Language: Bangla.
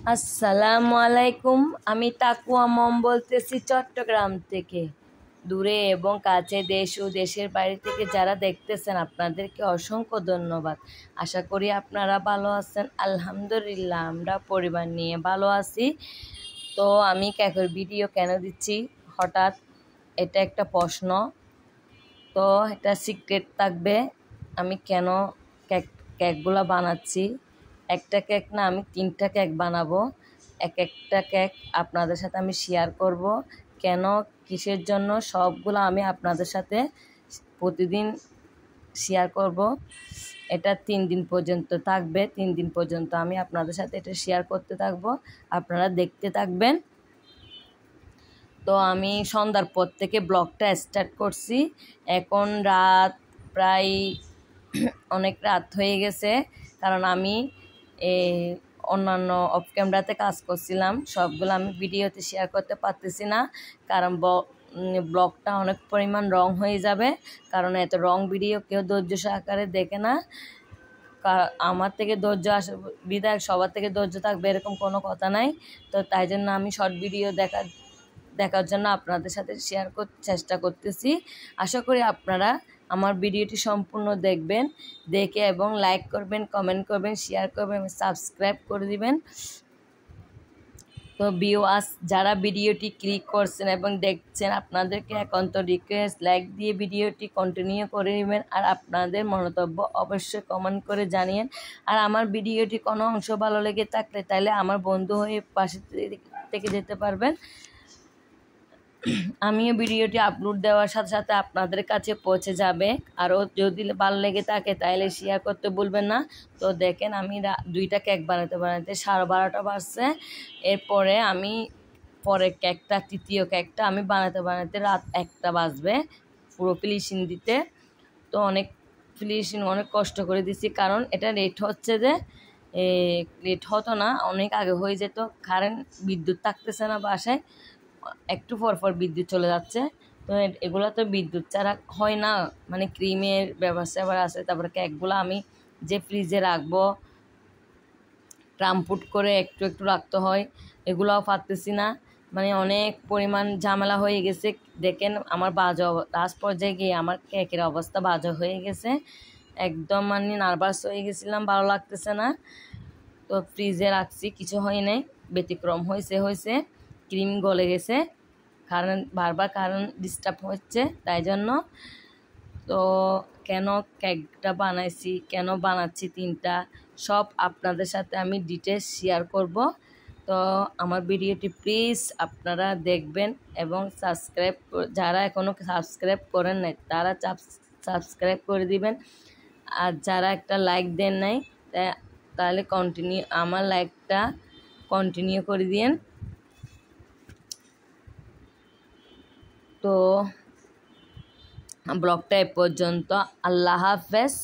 আসসালামু আলাইকুম। আমি তাকুয়া মম বলতেছি চট্টগ্রাম থেকে। দূরে এবং কাছে দেশ ও দেশের বাইরে থেকে যারা দেখতেছেন আপনাদেরকে অসংখ্য ধন্যবাদ। আশা করি আপনারা ভালো আছেন। আলহামদুলিল্লাহ আমরা পরিবার নিয়ে ভালো আছি। তো আমি কেকের ভিডিও কেন দিচ্ছি হঠাৎ, এটা একটা প্রশ্ন। তো এটা সিক্রেট থাকবে আমি কেন কেকগুলো বানাচ্ছি। একটা কেক না, আমি 3টা কেক বানাবো। একটা কেক আপনাদের সাথে আমি শেয়ার করব, কেন কিসের জন্য সবগুলো আমি আপনাদের সাথে প্রতিদিন শেয়ার করব। এটা 3 দিন পর্যন্ত থাকবে। 3 দিন পর্যন্ত আমি আপনাদের সাথে এটা শেয়ার করতে থাকবো, আপনারা দেখতে থাকবেন। তো আমি সন্ধ্যার পর থেকে ব্লগটা স্টার্ট করছি। এখন রাত প্রায় অনেক রাত হয়ে গেছে, কারণ আমি অন্যান্য অফ ক্যামেরাতে কাজ করছিলাম। সবগুলো আমি ভিডিওতে শেয়ার করতে পারতেছি না, কারণ ব্লগটা অনেক পরিমাণ রং হয়ে যাবে। কারণ এত রং ভিডিও কেউ ধৈর্য সহকারে দেখে না। আমার থেকে ধৈর্য আসে বিধায় সবার থেকে ধৈর্য থাকবে এরকম কোনো কথা নাই। তো তাই জন্য আমি শর্ট ভিডিও দেখার জন্য আপনাদের সাথে শেয়ার করতে চেষ্টা করতেছি। আশা করি আপনারা আমার ভিডিওটি সম্পূর্ণ দেখবেন, দেখে এবং লাইক করবেন, কমেন্ট করবেন, শেয়ার করবেন, সাবস্ক্রাইব করে দিবেন। তো ভিউয়ার্স যারা ভিডিওটি ক্লিক করছেন এবং দেখছেন, আপনাদেরকে একান্ত রিকোয়েস্ট লাইক দিয়ে ভিডিওটি কন্টিনিউ করে নেবেন। আর আপনাদের মন্তব্য অবশ্যই কমেন্ট করে জানিয়েন। আর আমার ভিডিওটি কোনো অংশ ভালো লেগে থাকলে তাহলে আমার বন্ধু হয়ে পাশে থেকে যেতে পারবেন। আমিও ভিডিওটি আপলোড দেওয়ার সাথে সাথে আপনাদের কাছে পৌঁছে যাবে। আরও যদি ভালো লেগে থাকে তাহলে শেয়ার করতে ভুলবেন না। তো দেখেন আমি 2টা কেক বানাতে 12:30 বাজছে। এরপরে আমি পরের কেকটা, তৃতীয় কেকটা আমি বানাতে রাত 1টা বাজবে পুরো ফিনিশিং দিতে। তো অনেক কষ্ট করে দিছি, কারণ এটা লেট হচ্ছে যে লেট হতো না, অনেক আগে হয়ে যেত। কারেন্ট বিদ্যুৎ থাকতেছে না বাসায়, একটু পর বিদ্যুৎ চলে যাচ্ছে। তো এগুলো তো বিদ্যুৎ ছাড়া হয় না, মানে ক্রিমের ব্যবস্থা আবার আছে। তারপরে কেকগুলো আমি যে ফ্রিজে রাখবো, ট্রাম্পুট করে একটু একটু রাখতে হয়, এগুলোও পারতেছি না। মানে অনেক পরিমাণ ঝামেলা হয়ে গেছে। দেখেন আমার লাস্ট পর্যায়ে গিয়ে আমার কেকের অবস্থা বাজে হয়ে গেছে। একদম মানে নার্ভাস হয়ে গেছিলাম, ভালো লাগতেছে না। তো ফ্রিজে রাখছি, কিছু হয় নাই, ব্যতিক্রম হয়েছে ক্রিম গলে গেছে, বারবার কারেন্ট ডিস্টার্ব হচ্ছে তাই জন্য। তো কেন কেকটা বানাইছি, কেন বানাচ্ছি 3টা, সব আপনাদের সাথে আমি ডিটেলস শেয়ার করব। তো আমার ভিডিওটি প্লিজ আপনারা দেখবেন এবং যারা এখনও সাবস্ক্রাইব করেন নাই তারা সাবস্ক্রাইব করে দিবেন। আর যারা একটা লাইক দেন নাই তাহলে আমার লাইকটা কন্টিনিউ করে দিন। তো ব্লগটা এ পর্যন্ত। আল্লাহ হাফেজ।